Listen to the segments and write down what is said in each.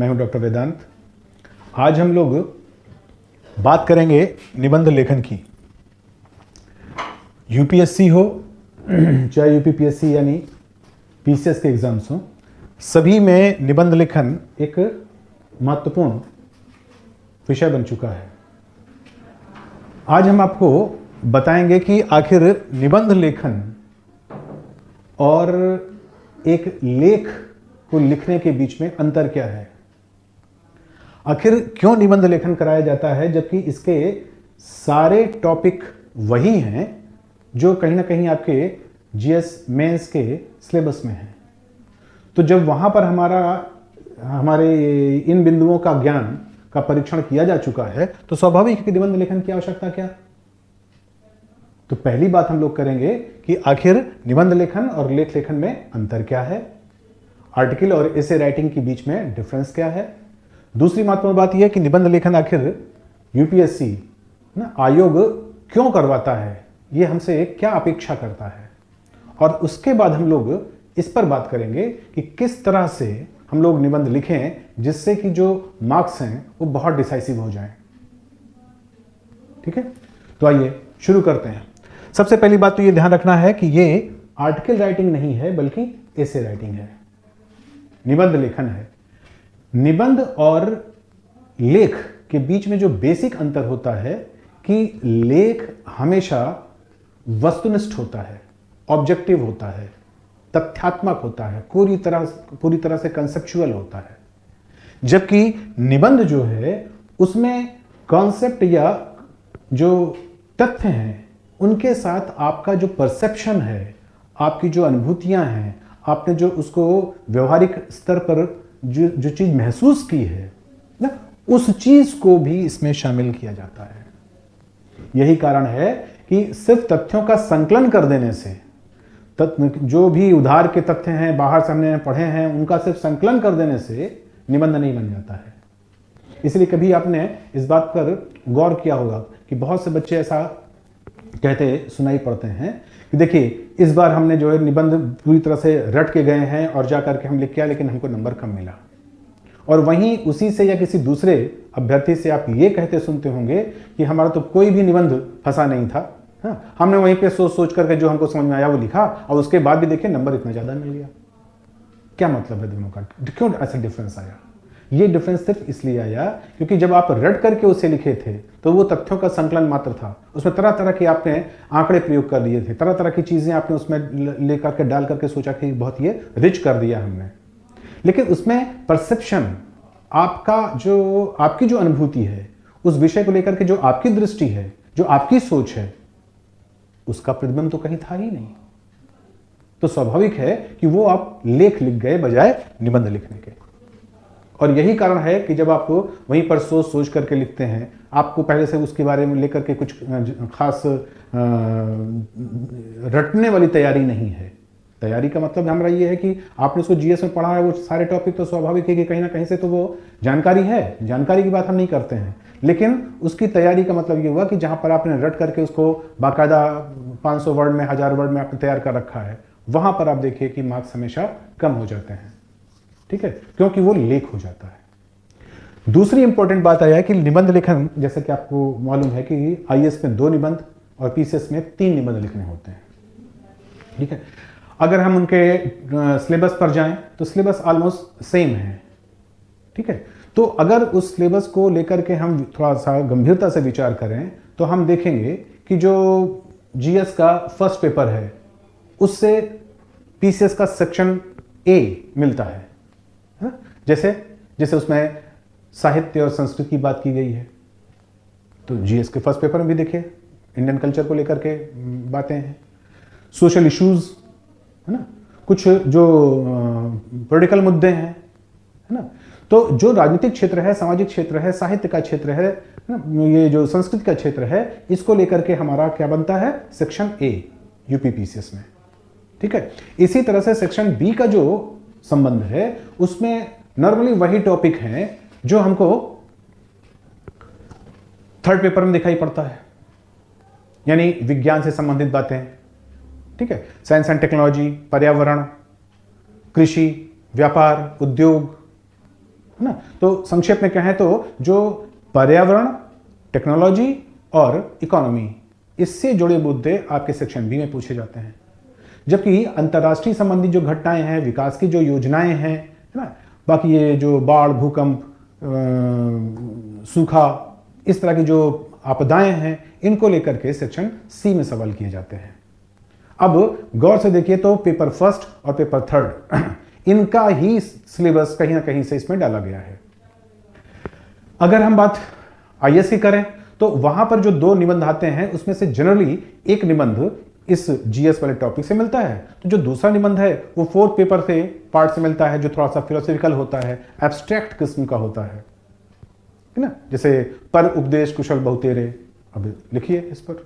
मैं हूं डॉक्टर वेदांत। आज हम लोग बात करेंगे निबंध लेखन की। यूपीएससी हो चाहे यूपीपीएससी यानी पीसीएस के एग्जाम्स हो, सभी में निबंध लेखन एक महत्वपूर्ण विषय बन चुका है। आज हम आपको बताएंगे कि आखिर निबंध लेखन और एक लेख को लिखने के बीच में अंतर क्या है। आखिर क्यों निबंध लेखन कराया जाता है जबकि इसके सारे टॉपिक वही हैं जो कहीं ना कहीं आपके जीएस मेंस के सिलेबस में हैं। तो जब वहां पर हमारे इन बिंदुओं का ज्ञान का परीक्षण किया जा चुका है तो स्वाभाविक है कि निबंध लेखन की आवश्यकता क्या। तो पहली बात हम लोग करेंगे कि आखिर निबंध लेखन और लेख लेखन में अंतर क्या है, आर्टिकल और एसे राइटिंग के बीच में डिफरेंस क्या है। दूसरी महत्वपूर्ण बात यह है कि निबंध लेखन आखिर यूपीएससी आयोग क्यों करवाता है, यह हमसे क्या अपेक्षा करता है। और उसके बाद हम लोग इस पर बात करेंगे कि किस तरह से हम लोग निबंध लिखें जिससे कि जो मार्क्स हैं वो बहुत डिसाइसिव हो जाएं। ठीक है, तो आइए शुरू करते हैं। सबसे पहली बात तो ये ध्यान रखना है कि ये आर्टिकल राइटिंग नहीं है बल्कि एसे राइटिंग है, निबंध लेखन है। निबंध और लेख के बीच में जो बेसिक अंतर होता है कि लेख हमेशा वस्तुनिष्ठ होता है, ऑब्जेक्टिव होता है, तथ्यात्मक होता है, पूरी तरह से कंसेप्चुअल होता है। जबकि निबंध जो है उसमें कॉन्सेप्ट या जो तथ्य हैं उनके साथ आपका जो परसेप्शन है, आपकी जो अनुभूतियां हैं, आपने जो उसको व्यवहारिक स्तर पर जो चीज महसूस की है ना, उस चीज को भी इसमें शामिल किया जाता है। यही कारण है कि सिर्फ तथ्यों का संकलन कर देने से, जो भी उधार के तथ्य हैं बाहर से हमने पढ़े हैं उनका सिर्फ संकलन कर देने से निबंध नहीं बन जाता है। इसलिए कभी आपने इस बात पर गौर किया होगा कि बहुत से बच्चे ऐसा कहते सुनाई पड़ते हैं कि देखिए इस बार हमने जो है निबंध पूरी तरह से रट के गए हैं और जा करके हम लिख के आए लेकिन हमको नंबर कम मिला। और वहीं उसी से या किसी दूसरे अभ्यर्थी से आप ये कहते सुनते होंगे कि हमारा तो कोई भी निबंध फंसा नहीं था, हाँ, हमने वहीं पे सोच सोच करके जो हमको समझ में आया वो लिखा और उसके बाद भी देखिए नंबर इतना ज़्यादा मिल गया। क्या मतलब है दोनों का, क्यों ऐसा डिफरेंस आया? ये डिफरेंस सिर्फ इसलिए आया क्योंकि जब आप रट करके उसे लिखे थे तो वो तथ्यों का संकलन मात्र था। उसमें तरह तरह के आपने आंकड़े प्रयोग कर दिए थे, तरह तरह की चीजें आपने उसमें लेकर के डाल करके सोचा कि बहुत ये रिच कर दिया हमने। लेकिन उसमें परसेप्शन, आपकी जो अनुभूति है उस विषय को लेकर के जो आपकी दृष्टि है, जो आपकी सोच है, उसका प्रतिबिंब तो कहीं था ही नहीं। तो स्वाभाविक है कि वो आप लेख लिख गए बजाय निबंध लिखने के। और यही कारण है कि जब आप वहीं पर सोच करके लिखते हैं, आपको पहले से उसके बारे में लेकर के कुछ खास रटने वाली तैयारी नहीं है। तैयारी का मतलब हमारा ये है कि आपने उसको जीएस में पढ़ा है, वो सारे टॉपिक तो स्वाभाविक है कि कहीं ना कहीं से तो वो जानकारी है, जानकारी की बात हम नहीं करते हैं। लेकिन उसकी तैयारी का मतलब ये हुआ कि जहाँ पर आपने रट करके उसको बाकायदा 500 वर्ड में, 1000 वर्ड में आपने तैयार कर रखा है, वहाँ पर आप देखिए कि मार्क्स हमेशा कम हो जाते हैं। ठीक है, क्योंकि वो लेख हो जाता है। दूसरी इंपॉर्टेंट बात आया है कि निबंध लेखन, जैसे कि आपको मालूम है कि आईएएस में 2 निबंध और पीसीएस में 3 निबंध लिखने होते हैं। ठीक है, अगर हम उनके सिलेबस पर जाएं तो सिलेबस ऑलमोस्ट सेम है। ठीक है, तो अगर उस सिलेबस को लेकर के हम थोड़ा सा गंभीरता से विचार करें तो हम देखेंगे कि जो जीएस का फर्स्ट पेपर है उससे पीसीएस का सेक्शन ए मिलता है। जैसे उसमें साहित्य और संस्कृत की बात की गई है तो जीएस के फर्स्ट पेपर में भी देखिए इंडियन कल्चर को लेकर के बातें हैं, सोशल इश्यूज है ना, कुछ जो पॉलिटिकल मुद्दे हैं, है ना। तो जो राजनीतिक क्षेत्र है, सामाजिक क्षेत्र है, साहित्य का क्षेत्र है ना, ये जो संस्कृत का क्षेत्र है, इसको लेकर के हमारा क्या बनता है, सेक्शन ए यूपीपीसीएस में। ठीक है, इसी तरह से सेक्शन बी का जो संबंध है उसमें नॉर्मली वही टॉपिक हैं जो हमको थर्ड पेपर में दिखाई पड़ता है, यानी विज्ञान से संबंधित बातें। ठीक है, साइंस एंड टेक्नोलॉजी, पर्यावरण, कृषि, व्यापार, उद्योग, है ना। तो संक्षेप में कहें तो जो पर्यावरण, टेक्नोलॉजी और इकोनॉमी, इससे जुड़े मुद्दे आपके सेक्शन बी में पूछे जाते हैं। जबकि अंतर्राष्ट्रीय संबंधी जो घटनाएं हैं, विकास की जो योजनाएं हैं, है ना, बाकी ये जो बाढ़, भूकंप, सूखा, इस तरह की जो आपदाएं हैं, इनको लेकर के सेक्शन सी में सवाल किए जाते हैं। अब गौर से देखिए तो पेपर फर्स्ट और पेपर थर्ड इनका ही सिलेबस कहीं ना कहीं से इसमें डाला गया है। अगर हम बात आईएएस की करें तो वहां पर जो 2 निबंध आते हैं उसमें से जनरली एक निबंध इस जीएस वाले टॉपिक से मिलता है, तो जो दूसरा निबंध है वो 4th पेपर से पार्ट से मिलता है, जो थोड़ा सा फिलोसॉफिकल होता है, एब्स्ट्रैक्ट किस्म का होता है ना। जैसे पर उपदेश कुशल बहुतेरे, अब लिखिए इस पर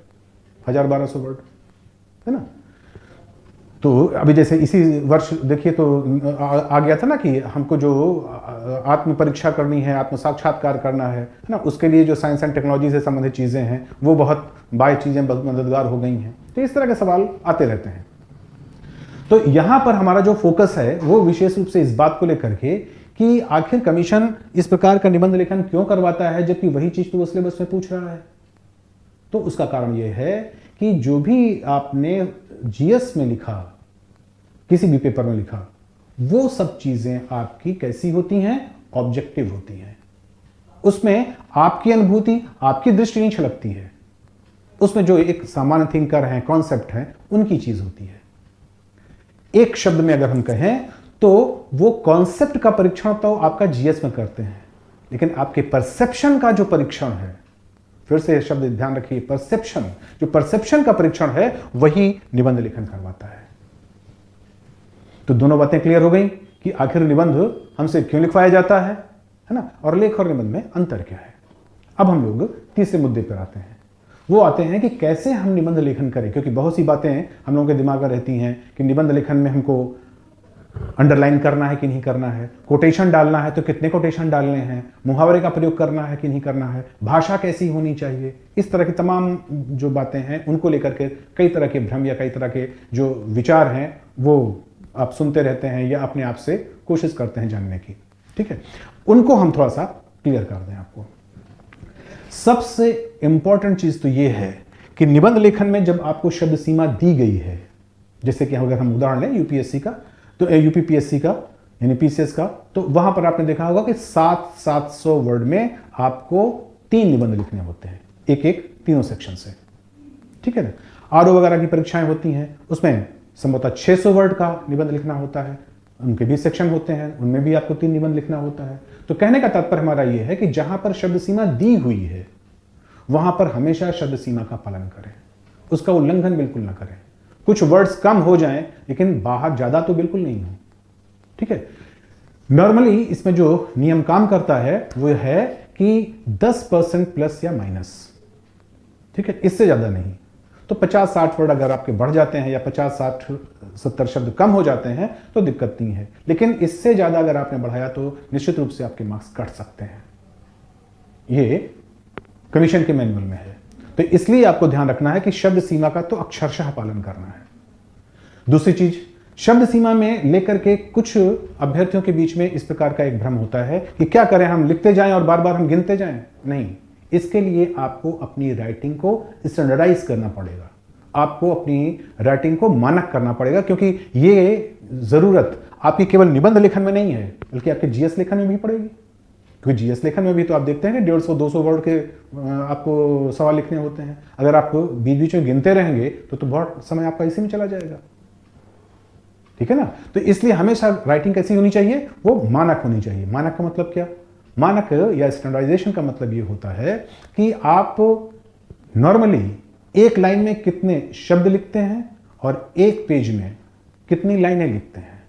1000-1200 वर्ड, है ना। तो अभी जैसे इसी वर्ष देखिए तो आ गया था ना कि हमको जो आत्म परीक्षा करनी है, आत्म साक्षात्कार करना है ना, उसके लिए जो साइंस एंड टेक्नोलॉजी से संबंधित चीज़ें हैं वो बहुत बाय चीज़ें बहुत मददगार हो गई हैं। तो इस तरह के सवाल आते रहते हैं। तो यहाँ पर हमारा जो फोकस है वो विशेष रूप से इस बात को लेकर के कि आखिर कमीशन इस प्रकार का निबंध लेखन क्यों करवाता है जबकि वही चीज़ तो वो सिलेबस में पूछ रहा है। तो उसका कारण ये है कि जो भी आपने जीएस में लिखा, किसी भी पेपर में लिखा, वो सब चीजें आपकी कैसी होती हैं, ऑब्जेक्टिव होती हैं। उसमें आपकी अनुभूति, आपकी दृष्टि नहीं छलकती है, उसमें जो एक सामान्य थिंकर हैं, कॉन्सेप्ट हैं, उनकी चीज होती है। एक शब्द में अगर हम कहें तो वो कॉन्सेप्ट का परीक्षण तो आपका जीएस में करते हैं, लेकिन आपके परसेप्शन का जो परीक्षण है, फिर से शब्द ध्यान रखिए, परसेप्शन, जो परसेप्शन का परीक्षण है वही निबंध लेखन करवाता है। तो दोनों बातें क्लियर हो गई कि आखिर निबंध हमसे क्यों लिखवाया जाता है ना, और लेख और निबंध में अंतर क्या है। अब हम लोग तीसरे मुद्दे पर आते हैं। वो आते हैं कि कैसे हम निबंध लेखन करें, क्योंकि बहुत सी बातें हम लोगों के दिमाग में रहती हैं कि निबंध लेखन में हमको अंडरलाइन करना है कि नहीं करना है, कोटेशन डालना है तो कितने कोटेशन डालने हैं, मुहावरे का प्रयोग करना है कि नहीं करना है, भाषा कैसी होनी चाहिए, इस तरह की तमाम जो बातें हैं उनको लेकर के कई तरह के भ्रम या कई तरह के जो विचार हैं वो आप सुनते रहते हैं या अपने आप से कोशिश करते हैं जानने की। ठीक है, उनको हम थोड़ा सा क्लियर कर दें आपको। सबसे इंपॉर्टेंट चीज तो यह है कि निबंध लेखन में जब आपको शब्द सीमा दी गई है, जैसे कि अगर हम उदाहरण लें यूपीएससी का, तो यूपीपीएससी का यानी पीसीएस का, तो वहां पर आपने देखा होगा कि 700 वर्ड में आपको 3 निबंध लिखने होते हैं, एक एक तीनों सेक्शन से। ठीक है ना। आरओ वगैरह की परीक्षाएं होती हैं, उसमें संभवतः 600 वर्ड का निबंध लिखना होता है, उनके भी सेक्शन होते हैं, उनमें भी आपको 3 निबंध लिखना होता है। तो कहने का तात्पर्य हमारा यह है कि जहां पर शब्द सीमा दी हुई है वहां पर हमेशा शब्द सीमा का पालन करें, उसका उल्लंघन बिल्कुल ना करें। कुछ वर्ड्स कम हो जाएं लेकिन बाहर ज्यादा तो बिल्कुल नहीं हो। ठीक है। नॉर्मली इसमें जो नियम काम करता है वो है कि 10% प्लस या माइनस। ठीक है, इससे ज्यादा नहीं। तो 50-60 वर्ड अगर आपके बढ़ जाते हैं या 50-60-70 शब्द कम हो जाते हैं तो दिक्कत नहीं है, लेकिन इससे ज्यादा अगर आपने बढ़ाया तो निश्चित रूप से आपके मार्क्स कट सकते हैं। ये कमीशन के मैनुअल में है। तो इसलिए आपको ध्यान रखना है कि शब्द सीमा का तो अक्षरशः पालन करना है। दूसरी चीज, शब्द सीमा में लेकर के कुछ अभ्यर्थियों के बीच में इस प्रकार का एक भ्रम होता है कि क्या करें, हम लिखते जाएं और बार बार हम गिनते जाएं। नहीं, इसके लिए आपको अपनी राइटिंग को स्टैंडर्डाइज करना पड़ेगा, आपको अपनी राइटिंग को मानक करना पड़ेगा, क्योंकि ये जरूरत आपकी केवल निबंध लेखन में नहीं है बल्कि आपके जीएस लेखन में भी पड़ेगी। क्योंकि जीएस लेखन में भी तो आप देखते हैं कि 150-200 वर्ड के आपको सवाल लिखने होते हैं। अगर आप बीच बीच में गिनते रहेंगे तो बहुत समय आपका इसी में चला जाएगा। ठीक है ना। तो इसलिए हमेशा राइटिंग कैसी होनी चाहिए, वो मानक होनी चाहिए। मानक का मतलब क्या, मानक या स्टैंडर्डाइजेशन का मतलब ये होता है कि आप नॉर्मली एक लाइन में कितने शब्द लिखते हैं और एक पेज में कितनी लाइनें लिखते हैं,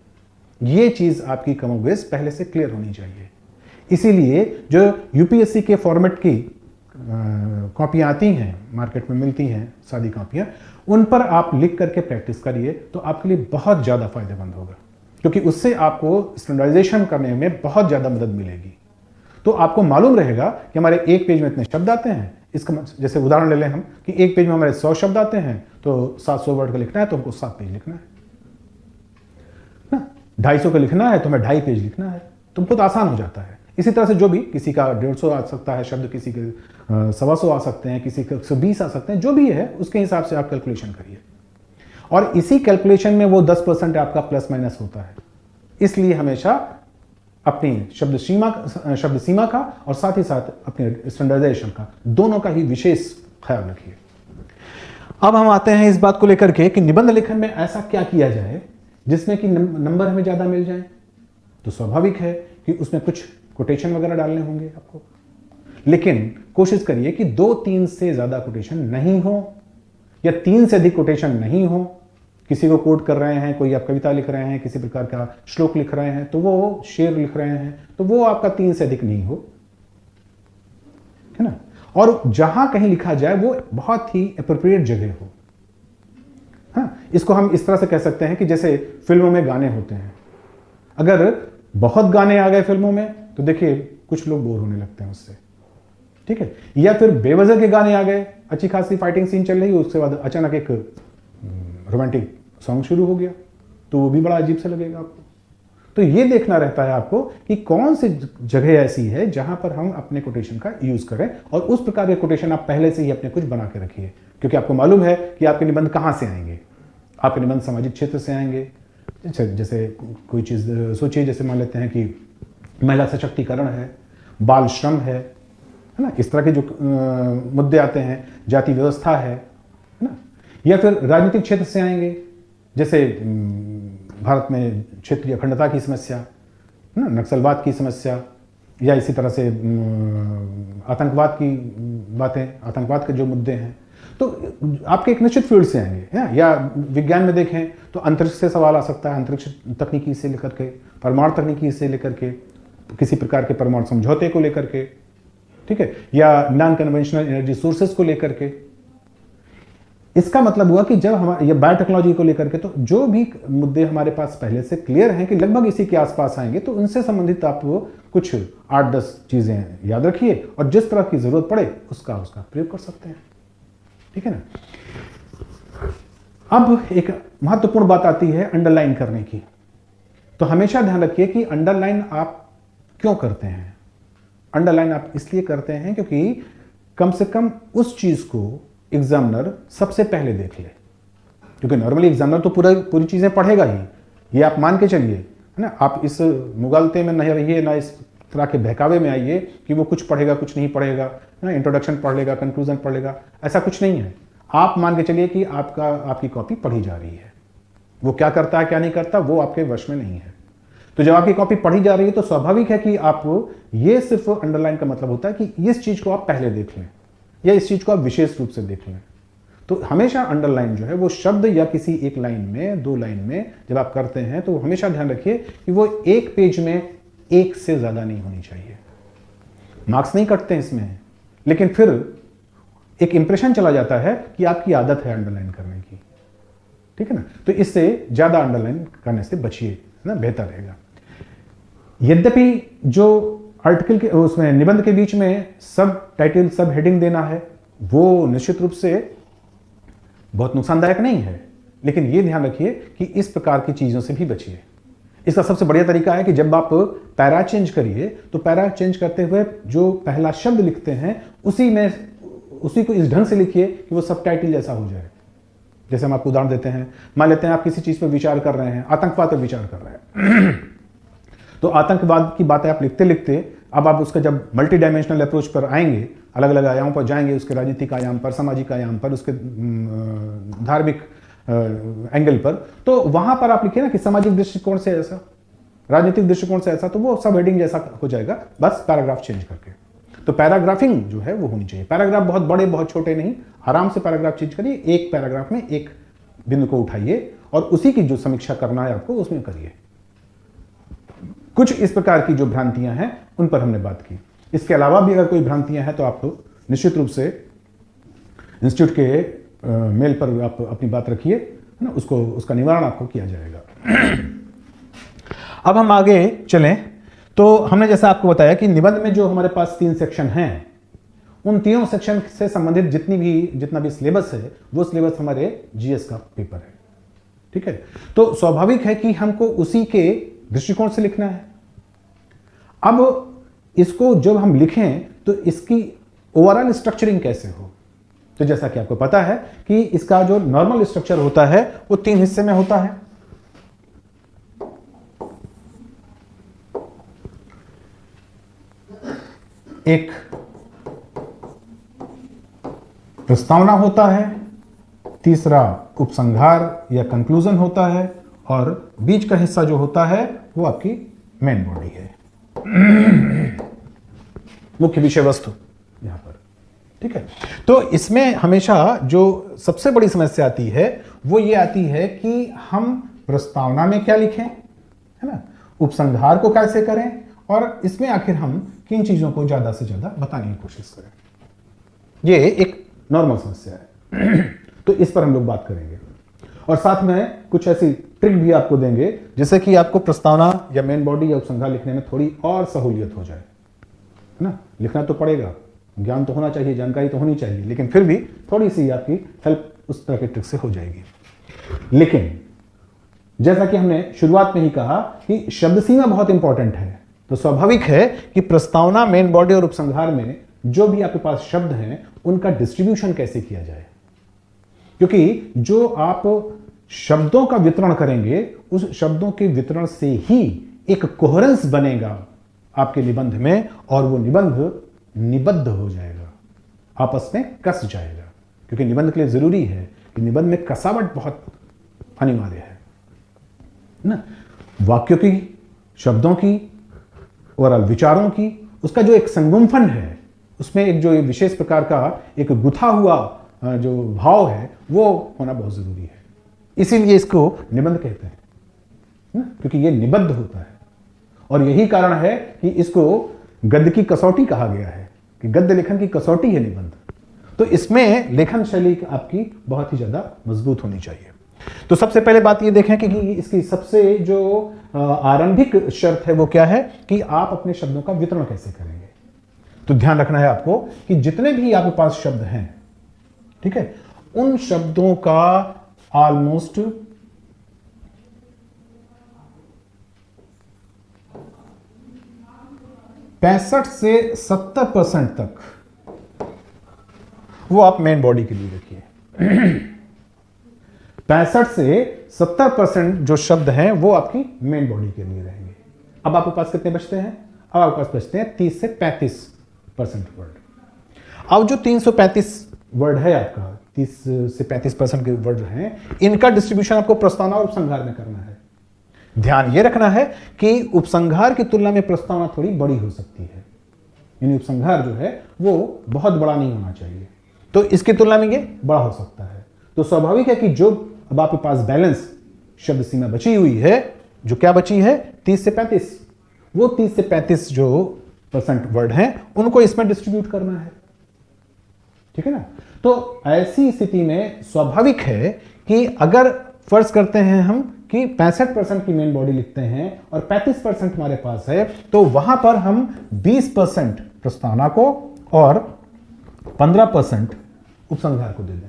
ये चीज आपकी कमोबेश पहले से क्लियर होनी चाहिए। इसीलिए जो यूपीएससी के फॉर्मेट की कॉपियां आती हैं, मार्केट में मिलती हैं सादी कॉपियां, उन पर आप लिख करके प्रैक्टिस करिए तो आपके लिए बहुत ज़्यादा फायदेमंद होगा, क्योंकि उससे आपको स्टैंडर्डाइजेशन करने में बहुत ज़्यादा मदद मिलेगी। तो आपको मालूम रहेगा कि हमारे एक पेज में इतने शब्द आते हैं। इसका जैसे उदाहरण ले लें हम कि एक पेज में हमारे 100 शब्द आते हैं, तो 700 वर्ड का लिखना है तो हमको 7 पेज लिखना है ना। 250 का लिखना है तो हमें 2.5 पेज लिखना है, तो बहुत आसान हो जाता है। इसी तरह से जो भी किसी का 150 आ सकता है शब्द, किसी के 125 आ सकते हैं, किसी के 120 आ सकते हैं, जो भी है उसके हिसाब से आप कैलकुलेशन करिए। और इसी कैलकुलेशन में वो 10% आपका प्लस माइनस होता है। इसलिए हमेशा अपनी शब्द सीमा का और साथ ही साथ अपने स्टैंडर्डाइजेशन का, दोनों का ही विशेष ख्याल रखिए। अब हम आते हैं इस बात को लेकर के कि निबंध लेखन में ऐसा क्या किया जाए जिसमें कि नंबर हमें ज्यादा मिल जाए। तो स्वाभाविक है कि उसमें कुछ कोटेशन वगैरह डालने होंगे आपको, लेकिन कोशिश करिए कि 2-3 से ज्यादा कोटेशन नहीं हो, या 3 से अधिक कोटेशन नहीं हो। किसी को कोट कर रहे हैं, कोई आप कविता लिख रहे हैं, किसी प्रकार का श्लोक लिख रहे हैं, तो वो शेर लिख रहे हैं, तो वो आपका 3 से अधिक नहीं हो, है ना। और जहां कहीं लिखा जाए वो बहुत ही एप्रोप्रिएट जगह हो। हाँ, इसको हम इस तरह से कह सकते हैं कि जैसे फिल्मों में गाने होते हैं, अगर बहुत गाने आ गए फिल्मों में तो देखिए कुछ लोग बोर होने लगते हैं उससे, ठीक है। या फिर बेवजह के गाने आ गए, अच्छी खासी फाइटिंग सीन चल रही है, उसके बाद अचानक एक रोमांटिक सॉन्ग शुरू हो गया, तो वो भी बड़ा अजीब सा लगेगा आपको। तो ये देखना रहता है आपको कि कौन सी जगह ऐसी है जहां पर हम अपने कोटेशन का यूज करें, और उस प्रकार के कोटेशन आप पहले से ही अपने कुछ बना के रखिए, क्योंकि आपको मालूम है कि आपके निबंध कहां से आएंगे। आपके निबंध सामाजिक क्षेत्र से आएंगे, जैसे कोई चीज सोचिए, जैसे मान लेते हैं कि महिला सशक्तिकरण है, बाल श्रम है ना, इस तरह के जो मुद्दे आते हैं, जाति व्यवस्था है ना। या फिर राजनीतिक क्षेत्र से आएंगे, जैसे भारत में क्षेत्रीय अखंडता की समस्या ना, नक्सलवाद की समस्या, या इसी तरह से आतंकवाद की बातें, आतंकवाद के जो मुद्दे हैं, तो आपके एक निश्चित फील्ड से आएंगे, है। या विज्ञान में देखें तो अंतरिक्ष से सवाल आ सकता है, अंतरिक्ष तकनीकी से लेकर के, परमाणु तकनीकी से लेकर के, किसी प्रकार के परमाणु समझौते को लेकर के, ठीक है, या नॉन कन्वेंशनल एनर्जी सोर्सेज को लेकर के। इसका मतलब हुआ कि जब हमारे बायोटेक्नोलॉजी को लेकर के, तो जो भी मुद्दे हमारे पास पहले से क्लियर हैं कि लगभग इसी के आसपास आएंगे, तो उनसे संबंधित आप वो कुछ 8-10 चीजें याद रखिए, और जिस तरह की जरूरत पड़े उसका प्रयोग कर सकते हैं, ठीक है ना। अब एक महत्वपूर्ण बात आती है अंडरलाइन करने की। तो हमेशा ध्यान रखिए कि अंडरलाइन आप क्यों करते हैं। अंडरलाइन आप इसलिए करते हैं क्योंकि कम से कम उस चीज को एग्जामिनर सबसे पहले देख ले, क्योंकि नॉर्मली एग्जामिनर तो पूरी चीजें पढ़ेगा ही, ये आप मान के चलिए, है ना। आप इस मुगालते में नहीं रहिए, ना इस तरह के बहकावे में आइए कि वो कुछ पढ़ेगा कुछ नहीं पढ़ेगा, ना इंट्रोडक्शन पढ़ लेगा, कंक्लूजन पढ़ लेगा, ऐसा कुछ नहीं है। आप मान के चलिए कि आपकी कॉपी पढ़ी जा रही है। वो क्या करता है क्या नहीं करता वो आपके वश में नहीं है। तो जब आपकी कॉपी पढ़ी जा रही है तो स्वाभाविक है कि आप ये सिर्फ अंडरलाइन का मतलब होता है कि इस चीज को आप पहले देख लें, या इस चीज को आप विशेष रूप से देख लें। तो हमेशा अंडरलाइन जो है वो शब्द या किसी एक लाइन में, 2 लाइन में जब आप करते हैं तो हमेशा ध्यान रखिए कि वो एक पेज में 1 से ज्यादा नहीं होनी चाहिए। मार्क्स नहीं कटते हैं इसमें, लेकिन फिर एक इंप्रेशन चला जाता है कि आपकी आदत है अंडरलाइन करने की, ठीक है ना। तो इससे ज्यादा अंडरलाइन करने से बचिए ना, बेहतर रहेगा। यद्यपि जो आर्टिकल के उसमें निबंध के बीच में सब टाइटल, सब हेडिंग देना है, वो निश्चित रूप से बहुत नुकसानदायक नहीं है, लेकिन ये ध्यान रखिए कि इस प्रकार की चीजों से भी बचिए। इसका सबसे बढ़िया तरीका है कि जब आप पैरा चेंज करिए तो पैरा चेंज करते हुए जो पहला शब्द लिखते हैं उसी को इस ढंग से लिखिए कि वो सब टाइटल जैसा हो जाए। जैसे हम आपको उदाहरण देते हैं, मान लेते हैं आप किसी चीज पर विचार कर रहे हैं, आतंकवाद पर विचार कर रहे हैं तो आतंकवाद की बातें आप लिखते लिखते अब आप उसका जब मल्टी डायमेंशनल अप्रोच पर आएंगे, अलग अलग आयामों पर जाएंगे, उसके राजनीतिक आयाम पर, सामाजिक आयाम पर, उसके धार्मिक एंगल पर, तो वहां पर आप लिखिए ना कि सामाजिक दृष्टिकोण से ऐसा, राजनीतिक दृष्टिकोण से ऐसा, तो वो सब हेडिंग जैसा हो जाएगा, बस पैराग्राफ चेंज करके। तो पैराग्राफिंग जो है वो होनी चाहिए। पैराग्राफ बहुत बड़े बहुत छोटे नहीं, आराम से पैराग्राफ चेंज करिए, एक पैराग्राफ में एक बिंदु को उठाइए और उसी की जो समीक्षा करना है आपको उसमें करिए। कुछ इस प्रकार की जो भ्रांतियां हैं उन पर हमने बात की। इसके अलावा भी अगर कोई भ्रांतियां हैं तो आप निश्चित रूप से इंस्टीट्यूट के मेल पर आप अपनी बात रखिए ना, उसका निवारण आपको किया जाएगा। अब हम आगे चलें तो हमने जैसा आपको बताया कि निबंध में जो हमारे पास 3 सेक्शन हैं, उन तीनों सेक्शन से संबंधित जितना भी सिलेबस है वो सिलेबस हमारे जीएस का पेपर है, ठीक है। तो स्वाभाविक है कि हमको उसी के दृष्टिकोण से लिखना है। अब इसको जब हम लिखें तो इसकी ओवरऑल स्ट्रक्चरिंग कैसे हो। तो जैसा कि आपको पता है कि इसका जो नॉर्मल स्ट्रक्चर होता है वो 3 हिस्से में होता है। एक प्रस्तावना होता है, तीसरा उपसंहार या कंक्लूजन होता है, और बीच का हिस्सा जो होता है वो आपकी मेन बॉडी है, मुख्य विषय वस्तु यहां पर। ठीक है, तो इसमें हमेशा जो सबसे बड़ी समस्या आती है वो ये आती है कि हम प्रस्तावना में क्या लिखें, है ना, उपसंहार को कैसे करें, और इसमें आखिर हम किन चीजों को ज्यादा से ज्यादा बताने की कोशिश करें। ये एक नॉर्मल समस्या है। तो इस पर हम लोग बात करेंगे, और साथ में कुछ ऐसी ट्रिक भी आपको देंगे जिससे कि आपको प्रस्तावना या मेन बॉडी या उपसंहार लिखने में थोड़ी और सहूलियत हो जाए, है ना। लिखना तो पड़ेगा, ज्ञान तो होना चाहिए, जानकारी तो होनी चाहिए, लेकिन फिर भी थोड़ी सी आपकी हेल्प उस तरह के ट्रिक से हो जाएगी। लेकिन जैसा कि हमने शुरुआत में ही कहा कि शब्द सीमा बहुत इंपॉर्टेंट है, तो स्वाभाविक है कि प्रस्तावना, मेन बॉडी और उपसंहार में जो भी आपके पास शब्द हैं उनका डिस्ट्रीब्यूशन कैसे किया जाए, क्योंकि जो आप शब्दों का वितरण करेंगे उस शब्दों के वितरण से ही एक कोहेरेंस बनेगा आपके निबंध में, और वो निबंध निबद्ध हो जाएगा, आपस में कस जाएगा। क्योंकि निबंध के लिए जरूरी है कि निबंध में कसावट बहुत अनिवार्य है ना, वाक्यों की, शब्दों की और विचारों की, उसका जो एक संगुम्फन है, उसमें एक जो विशेष प्रकार का एक गुथा हुआ जो भाव है वो होना बहुत जरूरी है। इसीलिए इसको निबंध कहते हैं ना, क्योंकि ये निबद्ध होता है, और यही कारण है कि इसको गद्य की कसौटी कहा गया है, कि गद्य लेखन की कसौटी है निबंध। तो इसमें लेखन शैली आपकी बहुत ही ज्यादा मजबूत होनी चाहिए। तो सबसे पहले बात ये देखें कि इसकी सबसे जो आरंभिक शर्त है वो क्या है कि आप अपने शब्दों का वितरण कैसे करेंगे। तो ध्यान रखना है आपको कि जितने भी आपके पास शब्द हैं, ठीक है, उन शब्दों का ऑलमोस्ट 65 से 70% तक वो आप मेन बॉडी के लिए रखिए। 65 से 70% जो शब्द हैं वो आपकी मेन बॉडी के लिए रहेंगे। अब आपके पास कितने बचते हैं? अब आपके पास बचते हैं 30 से 35% वर्ड। अब जो 335 वर्ड है आपका, 30 से 35% के वर्ड हैं, इनका डिस्ट्रीब्यूशन आपको प्रस्तावना और उपसंहार में करना है। ध्यान ये रखना है कि उपसंहार की तुलना में प्रस्तावना थोड़ी बड़ी हो सकती है, यानी उपसंहार जो है वो बहुत बड़ा नहीं होना चाहिए, तो इसकी तुलना में ये बड़ा हो सकता है। तो स्वाभाविक है कि जो अब आपके पास बैलेंस शब्द सीमा बची हुई है, जो क्या बची है 30 से 35, वो 30 से 35 जो % वर्ड हैं उनको इसमें डिस्ट्रीब्यूट करना है, ठीक है ना। तो ऐसी स्थिति में स्वाभाविक है कि अगर फर्ज करते हैं हम कि 65% की मेन बॉडी लिखते हैं और 35% हमारे पास है, तो वहां पर हम 20% प्रस्तावना को और 15% उपसंहार को दे दें,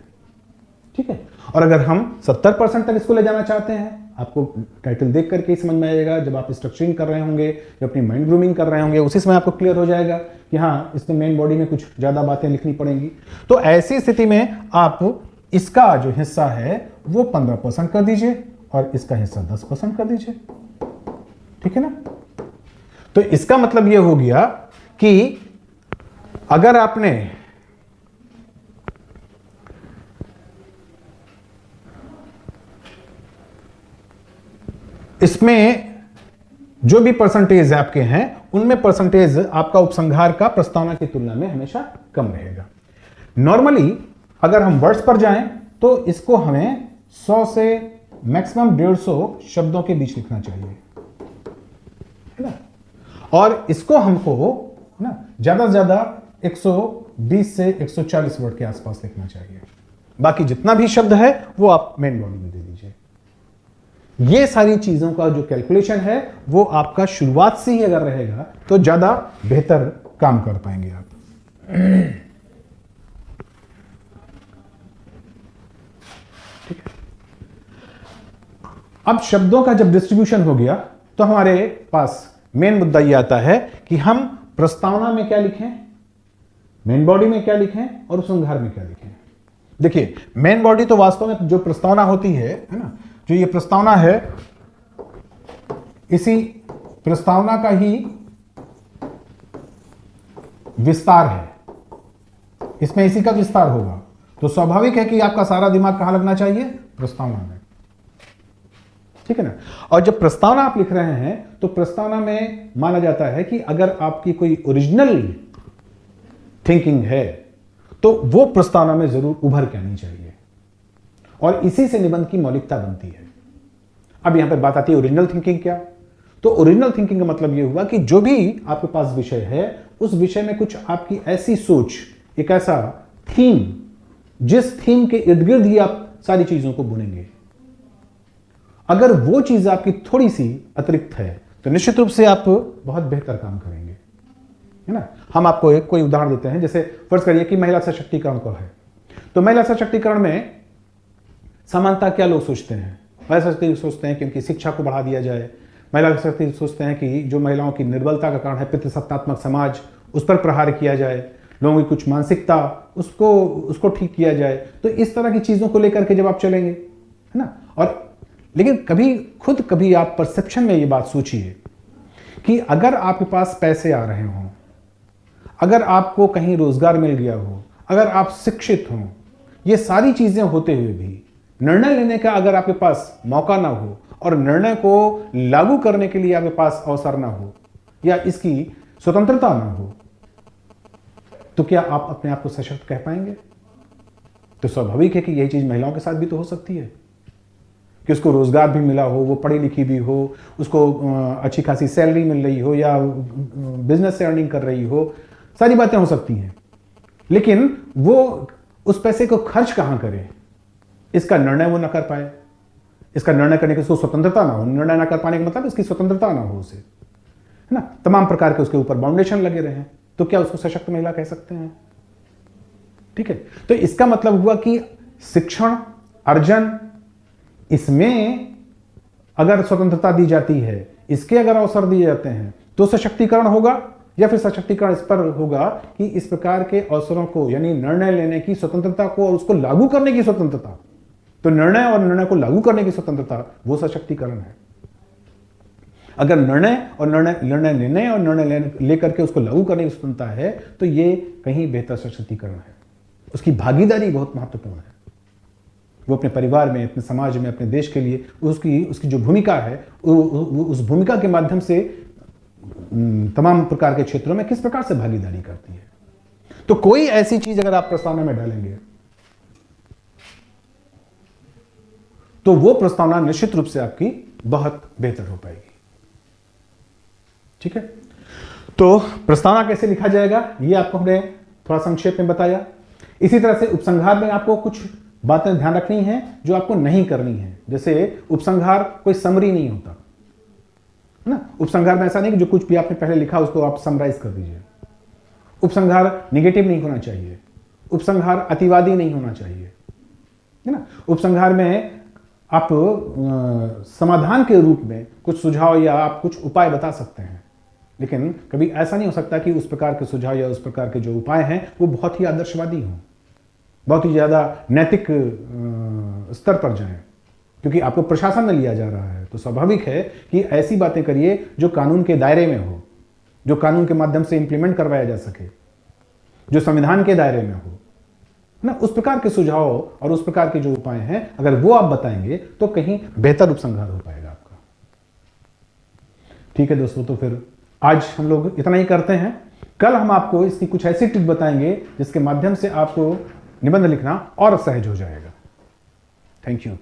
ठीक है। और अगर हम 70% तक इसको ले जाना चाहते हैं, आपको टाइटल देख करके ही समझ में आएगा, जब आप स्ट्रक्चरिंग कर रहे होंगे या अपनी माइंड ग्रूमिंग कर रहे होंगे उसी समय आपको क्लियर हो जाएगा कि हाँ इसमें मेन बॉडी में कुछ ज्यादा बातें लिखनी पड़ेंगी। तो ऐसी स्थिति में आप इसका जो हिस्सा है वो 15% कर दीजिए और इसका हिस्सा 10% कर दीजिए, ठीक है ना। तो इसका मतलब यह हो गया कि अगर आपने इसमें जो भी परसेंटेज आपके हैं उनमें परसेंटेज आपका उपसंहार का प्रस्तावना की तुलना में हमेशा कम रहेगा। नॉर्मली अगर हम वर्ड्स पर जाएं तो इसको हमें 100 से मैक्सिमम 150 शब्दों के बीच लिखना चाहिए, है ना। और इसको हमको ना ज्यादा से ज्यादा 120 से 140 वर्ड के आसपास लिखना चाहिए। बाकी जितना भी शब्द है वो आप मेन बॉडी में दे दीजिए। ये सारी चीजों का जो कैलकुलेशन है वो आपका शुरुआत से ही अगर रहेगा तो ज्यादा बेहतर काम कर पाएंगे आप। ठीक है। अब शब्दों का जब डिस्ट्रीब्यूशन हो गया तो हमारे पास मेन मुद्दा ये आता है कि हम प्रस्तावना में क्या लिखें, मेन बॉडी में क्या लिखें और उपसंहार में क्या लिखें। देखिए मेन बॉडी तो वास्तव में जो प्रस्तावना होती है ना, जो ये प्रस्तावना है, इसी प्रस्तावना का ही विस्तार है, इसमें इसी का विस्तार होगा। तो स्वाभाविक है कि आपका सारा दिमाग कहां लगना चाहिए, प्रस्तावना में, ठीक है ना। और जब प्रस्तावना आप लिख रहे हैं तो प्रस्तावना में माना जाता है कि अगर आपकी कोई ओरिजिनल थिंकिंग है तो वो प्रस्तावना में जरूर उभर के आनी चाहिए, और इसी से निबंध की मौलिकता बनती है। अब यहां पर बात आती है ओरिजिनल थिंकिंग क्या। तो ओरिजिनल थिंकिंग का मतलब यह हुआ कि जो भी आपके पास विषय है उस विषय में कुछ आपकी ऐसी सोच, एक ऐसा थीम, जिस थीम के इर्द गिर्द ही आप सारी चीजों को बुनेंगे। अगर वो चीज आपकी थोड़ी सी अतिरिक्त है तो निश्चित रूप से आप बहुत बेहतर काम करेंगे, है ना। हम आपको एक कोई उदाहरण देते हैं, जैसे फर्ज करिए कि महिला सशक्तिकरण को है, तो महिला सशक्तिकरण में समानता क्या लोग सोचते हैं, महिला सशक्तिकरण सोचते हैं कि उनकी शिक्षा को बढ़ा दिया जाए, महिला सशक्तिकरण सोचते हैं कि जो महिलाओं की निर्बलता का कारण है पितृसत्तात्मक समाज, उस पर प्रहार किया जाए, लोगों की कुछ मानसिकता उसको ठीक किया जाए। तो इस तरह की चीजों को लेकर के जब आप चलेंगे, है ना। और लेकिन कभी आप परसेप्शन में ये बात सोचिए कि अगर आपके पास पैसे आ रहे हों, अगर आपको कहीं रोजगार मिल गया हो, अगर आप शिक्षित हों, ये सारी चीजें होते हुए भी निर्णय लेने का अगर आपके पास मौका ना हो और निर्णय को लागू करने के लिए आपके पास अवसर ना हो या इसकी स्वतंत्रता ना हो, तो क्या आप अपने आप को सशक्त कह पाएंगे। तो स्वाभाविक है कि यही चीज महिलाओं के साथ भी तो हो सकती है कि उसको रोजगार भी मिला हो, वो पढ़ी लिखी भी हो, उसको अच्छी खासी सैलरी मिल रही हो या बिजनेस से अर्निंग कर रही हो, सारी बातें हो सकती हैं, लेकिन वो उस पैसे को खर्च कहां करे इसका निर्णय वो ना कर पाए, इसका निर्णय करने की उसको स्वतंत्रता ना हो। निर्णय ना कर पाने का मतलब इसकी स्वतंत्रता ना हो उसे, है ना। तमाम प्रकार के उसके ऊपर बाउंडेशन लगे रहे, तो क्या उसको सशक्त महिला कह सकते हैं, ठीक है। तो इसका मतलब हुआ कि शिक्षण, अर्जन, इसमें अगर स्वतंत्रता दी जाती है, इसके अगर अवसर दिए जाते हैं तो सशक्तिकरण होगा, या फिर सशक्तिकरण इस पर होगा कि इस प्रकार के अवसरों को, यानी निर्णय लेने की स्वतंत्रता को और उसको लागू करने की स्वतंत्रता, तो निर्णय और निर्णय को लागू करने की स्वतंत्रता वो सशक्तिकरण है। अगर निर्णय और निर्णय लेकर के उसको लागू करने की स्वतंत्रता है तो ये कहीं बेहतर सशक्तिकरण है। उसकी भागीदारी बहुत महत्वपूर्ण है, वो अपने परिवार में, अपने समाज में, अपने देश के लिए उसकी जो भूमिका है, उस भूमिका के माध्यम से तमाम प्रकार के क्षेत्रों में किस प्रकार से भागीदारी करती है। तो कोई ऐसी चीज अगर आप प्रस्तावना में डालेंगे तो वो प्रस्तावना निश्चित रूप से आपकी बहुत बेहतर हो पाएगी, ठीक है। तो प्रस्तावना कैसे लिखा जाएगा ये आपको हमने थोड़ा संक्षेप में बताया। इसी तरह से उपसंहार में आपको कुछ बातें ध्यान रखनी है जो आपको नहीं करनी है। जैसे उपसंहार कोई समरी नहीं होता, है ना। उपसंहार में ऐसा नहीं कि जो कुछ भी आपने पहले लिखा उसको आप समराइज कर दीजिए। उपसंहार निगेटिव नहीं होना चाहिए, उपसंहार अतिवादी नहीं होना चाहिए, है ना। उपसंहार में आप समाधान के रूप में कुछ सुझाव या आप कुछ उपाय बता सकते हैं, लेकिन कभी ऐसा नहीं हो सकता कि उस प्रकार के सुझाव या उस प्रकार के जो उपाय हैं वो बहुत ही आदर्शवादी हों, बहुत ही ज्यादा नैतिक स्तर पर जाएं, क्योंकि आपको प्रशासन में लिया जा रहा है। तो स्वाभाविक है कि ऐसी बातें करिए जो कानून के दायरे में हो, जो कानून के माध्यम से इंप्लीमेंट करवाया जा सके, जो संविधान के दायरे में हो ना। उस प्रकार के सुझाव और उस प्रकार के जो उपाय हैं अगर वो आप बताएंगे तो कहीं बेहतर उपसंहार हो पाएगा आपका, ठीक है दोस्तों। तो फिर आज हम लोग इतना ही करते हैं। कल हम आपको इसकी कुछ ऐसी टिप बताएंगे जिसके माध्यम से आपको निबंध लिखना और सहज हो जाएगा। Thank you.